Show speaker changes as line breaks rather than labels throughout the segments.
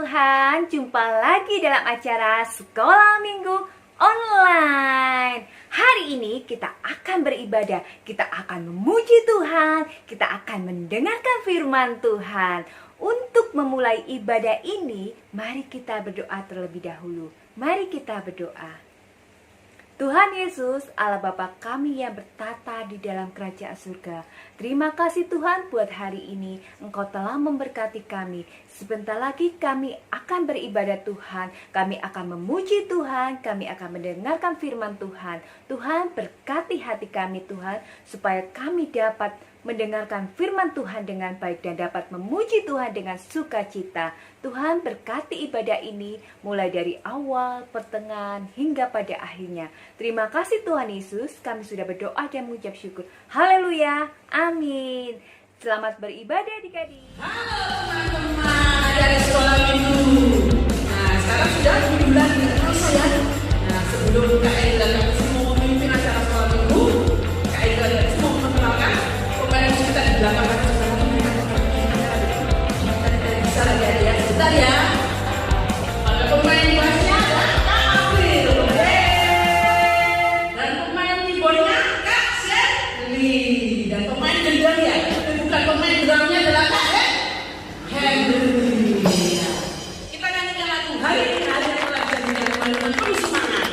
Tuhan, jumpa lagi dalam acara Sekolah Minggu Online. Hari ini kita akan beribadah, kita akan memuji Tuhan, kita akan mendengarkan firman Tuhan. Untuk memulai ibadah ini, mari kita berdoa terlebih dahulu. Mari kita berdoa. Tuhan Yesus, Allah Bapa kami yang bertata di dalam kerajaan surga. Terima kasih Tuhan buat hari ini. Engkau telah memberkati kami. Sebentar lagi kami akan beribadah Tuhan. Kami akan memuji Tuhan. Kami akan mendengarkan firman Tuhan. Tuhan berkati hati kami Tuhan. Supaya kami dapat mendengarkan firman Tuhan dengan baik dan dapat memuji Tuhan dengan sukacita. Tuhan berkati ibadah ini mulai dari awal, pertengahan, hingga pada akhirnya. Terima kasih Tuhan Yesus, kami sudah berdoa dan mengucap syukur. Haleluya, amin. Selamat beribadah adik-adik.
Halo teman-teman dari Sekolah Minggu. Nah, sekarang sudah di bulan puasa ya. Nah, sebelum Kak Ella dan semua memimpin acara Sekolah Minggu, Kak Ella dan semua memperkenalkan pemain kita di belakang bersama mereka seperti kita bisa lagi ada ya. Sebentar ya. Pada pemain bassnya adalah Kak April. Dan pemain keyboardnya Kak Sherly. Dan pemain gendangnya, bukan pemain drumnya adalah Kak Henry. Kita nyanyikan lagu hari ini, hari yang telah dijadikan teman-teman penuh semangat.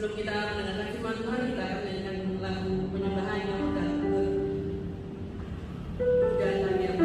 Sebelum kita mendengarkan firman Tuhan, kita akan menyanyikan lagu penyembahan yang berkemudahan yang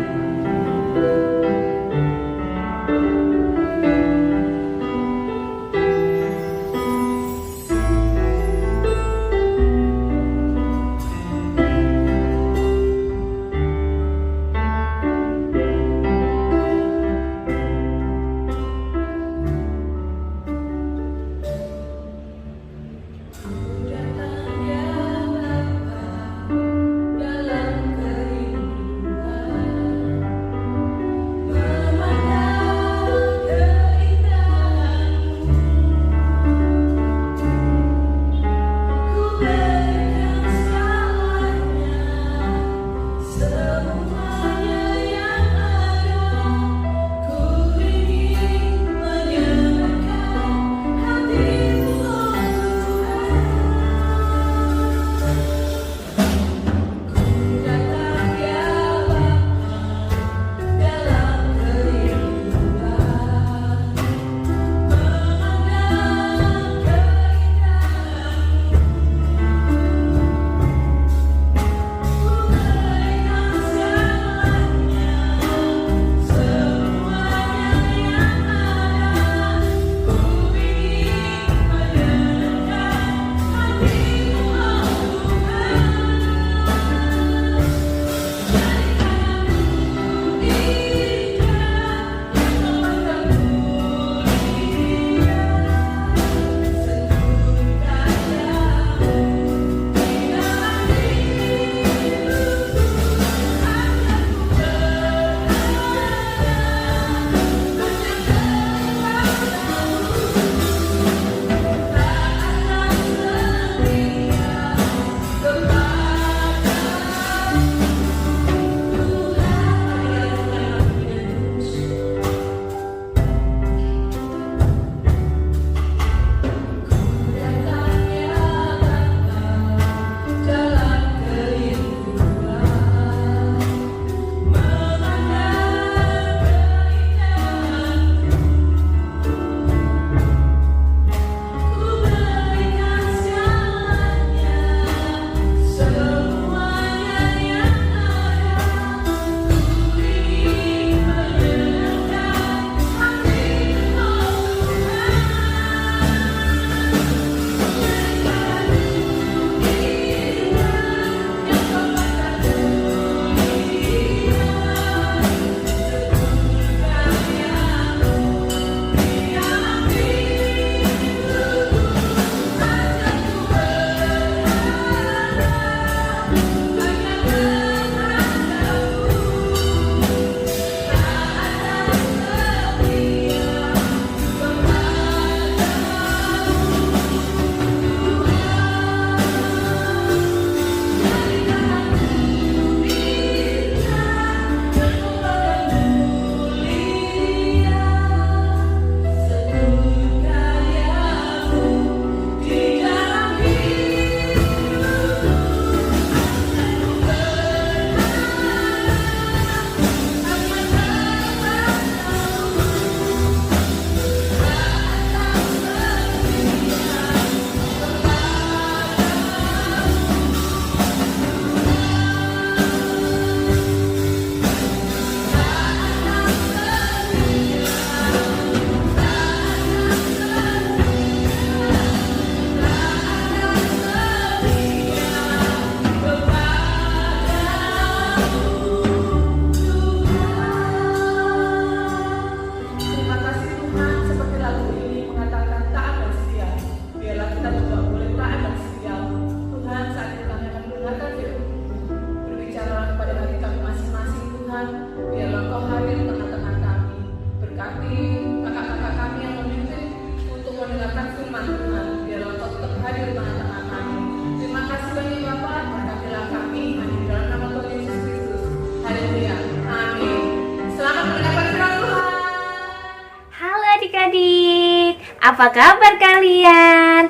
Apa kabar kalian?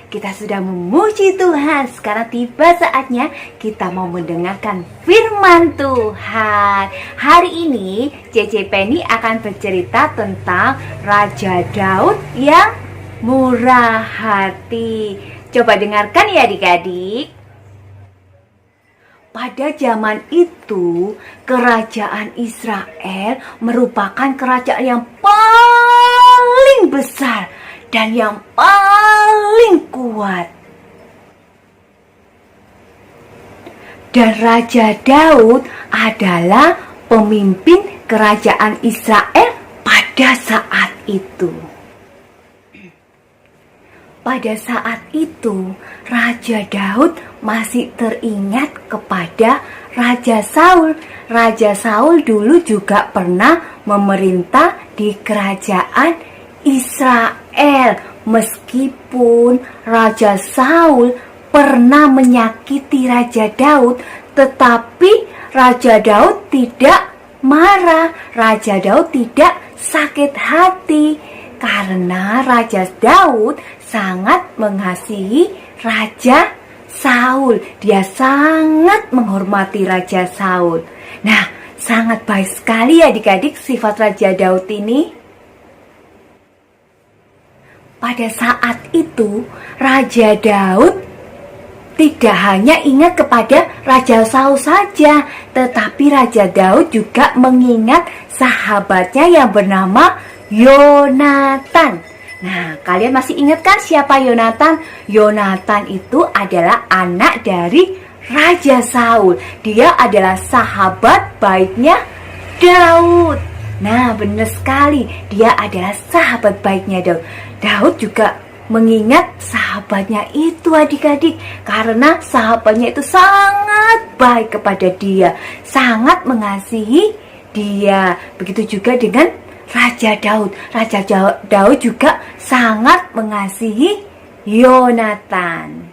Kita sudah memuji Tuhan. Sekarang tiba saatnya kita mau mendengarkan firman Tuhan. Hari ini Cece Penny akan bercerita tentang Raja Daud yang murah hati. Coba dengarkan ya adik-adik. Pada zaman itu, kerajaan Israel merupakan kerajaan yang paling besar dan yang paling kuat. Dan Raja Daud adalah pemimpin kerajaan Israel pada saat itu. Pada saat itu, Raja Daud masih teringat kepada Raja Saul. Raja Saul dulu juga pernah memerintah di kerajaan Israel. Meskipun Raja Saul pernah menyakiti Raja Daud, tetapi Raja Daud tidak marah. Raja Daud tidak sakit hati karena Raja Daud sangat mengasihi Raja Saul. Dia sangat menghormati Raja Saul. Nah, sangat baik sekali adik-adik sifat Raja Daud ini. Pada saat itu, Raja Daud tidak hanya ingat kepada Raja Saul saja, tetapi Raja Daud juga mengingat sahabatnya yang bernama Yonatan. Nah, kalian masih ingat kan siapa Yonatan? Yonatan itu adalah anak dari Raja Saul. Dia adalah sahabat baiknya Daud. Nah, benar sekali, dia adalah sahabat baiknya Daud. Daud juga mengingat sahabatnya itu adik-adik, karena sahabatnya itu sangat baik kepada dia, sangat mengasihi dia. Begitu juga dengan Raja Daud. Raja Daud juga sangat mengasihi Yonatan.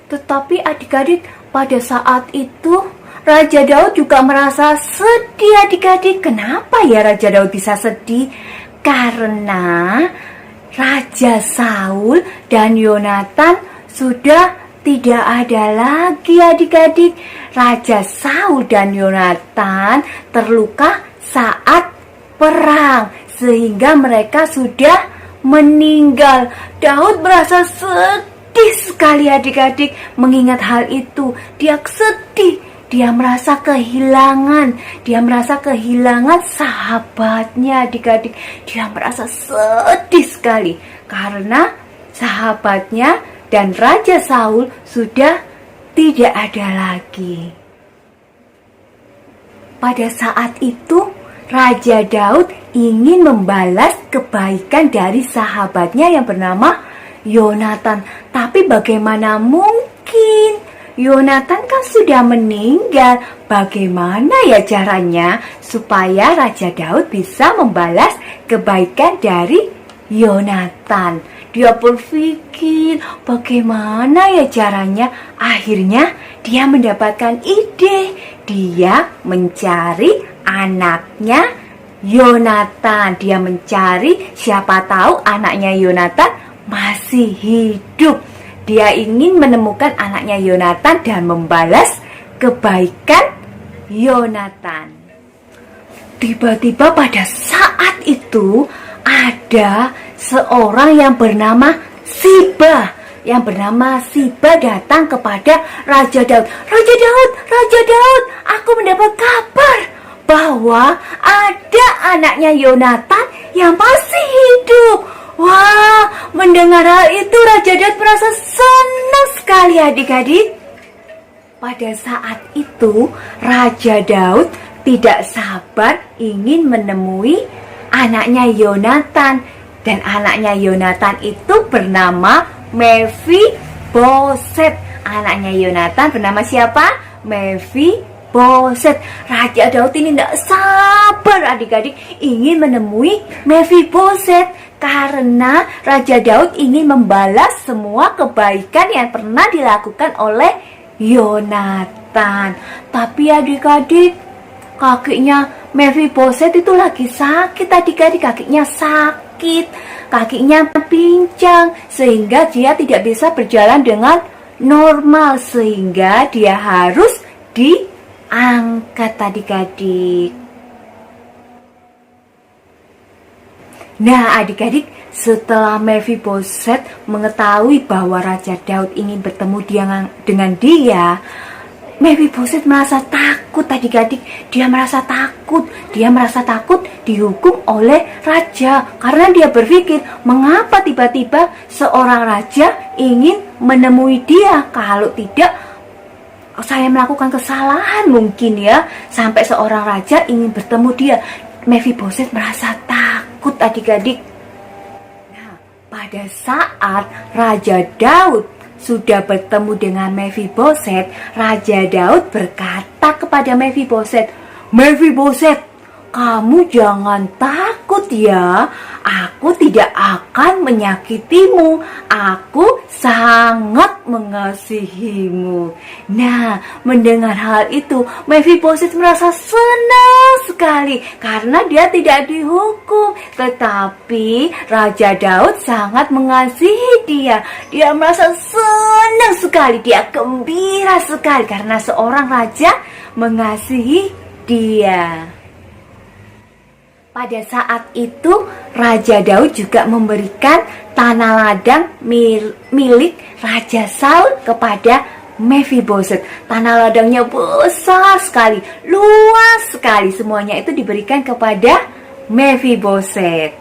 Tetapi adik-adik, pada saat itu Raja Daud juga merasa sedih adik-adik. Kenapa ya Raja Daud bisa sedih? Karena Raja Saul dan Yonatan sudah tidak ada lagi adik-adik. Raja Saul dan Yonatan terluka saat perang, sehingga mereka sudah meninggal. Daud merasa sedih sekali adik-adik mengingat hal itu. Dia sedih, dia merasa kehilangan sahabatnya adik-adik. Dia merasa sedih sekali karena sahabatnya dan Raja Saul sudah tidak ada lagi. Pada saat itu, Raja Daud ingin membalas kebaikan dari sahabatnya yang bernama Yonatan. Tapi bagaimana mungkin? Yonatan kan sudah meninggal. Bagaimana ya caranya supaya Raja Daud bisa membalas kebaikan dari Yonatan? Dia berpikir bagaimana ya caranya. Akhirnya dia mendapatkan ide. Dia mencari anaknya Yonatan. Dia mencari, siapa tahu anaknya Yonatan masih hidup. Dia ingin menemukan anaknya Yonatan dan membalas kebaikan Yonatan. Tiba-tiba pada saat itu ada seorang yang bernama Siba. Datang kepada Raja Daud. Raja Daud, aku mendapat kabar bahwa ada anaknya Yonatan yang masih hidup. Wah, mendengar hal itu Raja Daud merasa senang sekali adik-adik. Pada saat itu Raja Daud tidak sabar ingin menemui anaknya Yonatan. Dan anaknya Yonatan itu bernama Mephiboset. Anaknya Yonatan bernama siapa? Mephiboset. Raja Daud ini tidak sabar adik-adik ingin menemui Mephiboset, karena Raja Daud ingin membalas semua kebaikan yang pernah dilakukan oleh Yonatan. Tapi adik-adik, kakinya Mephiboset itu lagi sakit adik-adik. Kakinya pincang, sehingga dia tidak bisa berjalan dengan normal, sehingga dia harus diangkat adik-adik. Nah, adik-adik, setelah Mephiboset mengetahui bahwa Raja Daud ingin bertemu dengan dia, Mephiboset merasa takut adik-adik. Dia merasa takut dihukum oleh raja. Karena dia berpikir, mengapa tiba-tiba seorang raja ingin menemui dia? Kalau tidak, saya melakukan kesalahan mungkin ya. Sampai seorang raja ingin bertemu dia. Mephiboset merasa takut adik-adik. Nah, pada saat Raja Daud sudah bertemu dengan Mephiboset, Raja Daud berkata kepada Mephiboset, "Mephiboset, kamu jangan takut ya. Aku tidak akan menyakitimu. Aku sangat mengasihimu." Nah, mendengar hal itu, Mephiboset merasa senang sekali karena dia tidak dihukum. Tetapi Raja Daud sangat mengasihi dia. Dia merasa senang sekali, dia gembira sekali karena seorang raja mengasihi dia. Pada saat itu, Raja Daud juga memberikan tanah ladang milik Raja Saul kepada Mephiboset. Tanah ladangnya besar sekali, luas sekali. Semuanya itu diberikan kepada Mephiboset.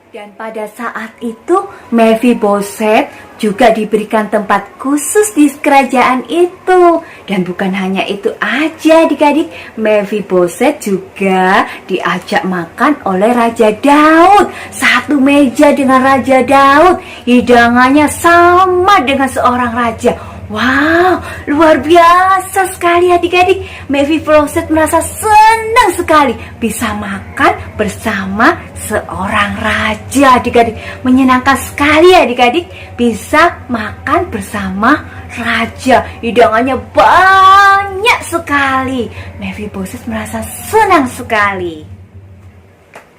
Dan pada saat itu, Mephiboset juga diberikan tempat khusus di kerajaan itu. Dan bukan hanya itu aja adik-adik, Mephiboset juga diajak makan oleh Raja Daud. Satu meja dengan Raja Daud, hidangannya sama dengan seorang raja. Wow, luar biasa sekali adik-adik. Mephiboset merasa senang sekali bisa makan bersama seorang raja adik-adik. Menyenangkan sekali adik-adik bisa makan bersama raja. Hidangannya banyak sekali. Mephiboset merasa senang sekali.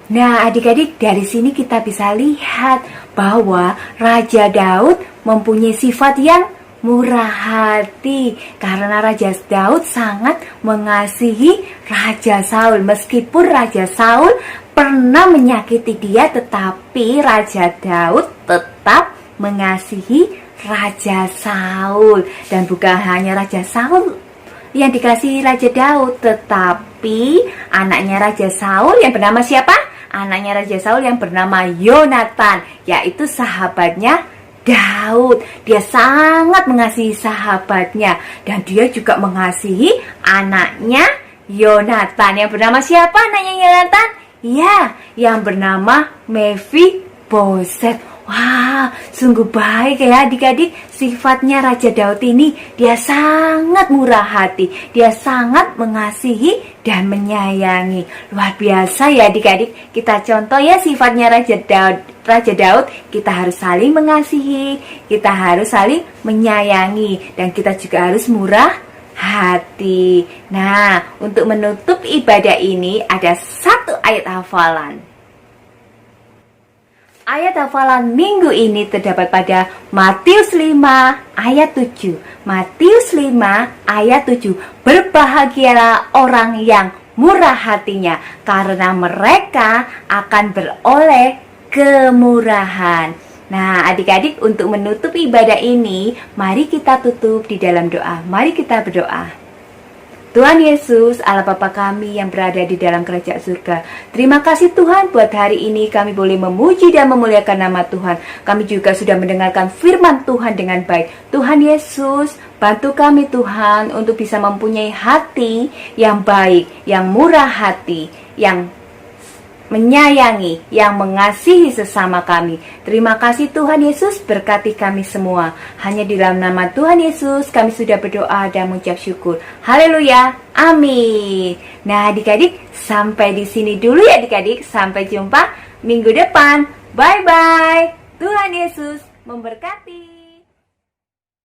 Nah, adik-adik, dari sini kita bisa lihat bahwa Raja Daud mempunyai sifat yang murah hati karena Raja Daud sangat mengasihi Raja Saul. Meskipun Raja Saul pernah menyakiti dia, tetapi Raja Daud tetap mengasihi Raja Saul. Dan bukan hanya Raja Saul yang dikasihi Raja Daud, tetapi anaknya Raja Saul yang bernama siapa? Anaknya Raja Saul yang bernama Yonatan, yaitu sahabatnya Daud. Dia sangat mengasihi sahabatnya. Dan dia juga mengasihi anaknya Yonatan. Yang bernama siapa anaknya Yonatan? Ya, yang bernama Mephiboset. Wah, sungguh baik ya adik-adik. Sifatnya Raja Daud ini, dia sangat murah hati. Dia sangat mengasihi dan menyayangi. Luar biasa ya adik-adik. Kita contoh ya sifatnya Raja Daud, kita harus saling mengasihi, kita harus saling menyayangi, dan kita juga harus murah hati. Nah, untuk menutup ibadah ini ada satu ayat hafalan. Ayat hafalan minggu ini terdapat pada Matius 5 ayat 7. Matius 5 ayat 7. Berbahagialah orang yang murah hatinya, karena mereka akan beroleh kemurahan. Nah, adik-adik, untuk menutup ibadah ini, mari kita tutup di dalam doa. Mari kita berdoa. Tuhan Yesus, Allah Bapa kami yang berada di dalam kerajaan surga, terima kasih Tuhan buat hari ini kami boleh memuji dan memuliakan nama Tuhan. Kami juga sudah mendengarkan firman Tuhan dengan baik. Tuhan Yesus, bantu kami Tuhan untuk bisa mempunyai hati yang baik, yang murah hati, yang menyayangi, yang mengasihi sesama kami. Terima kasih Tuhan Yesus, berkati kami semua. Hanya di dalam nama Tuhan Yesus kami sudah berdoa dan mengucap syukur. Haleluya, amin. Nah adik-adik, sampai di sini dulu ya adik-adik. Sampai jumpa minggu depan. Bye-bye. Tuhan Yesus memberkati.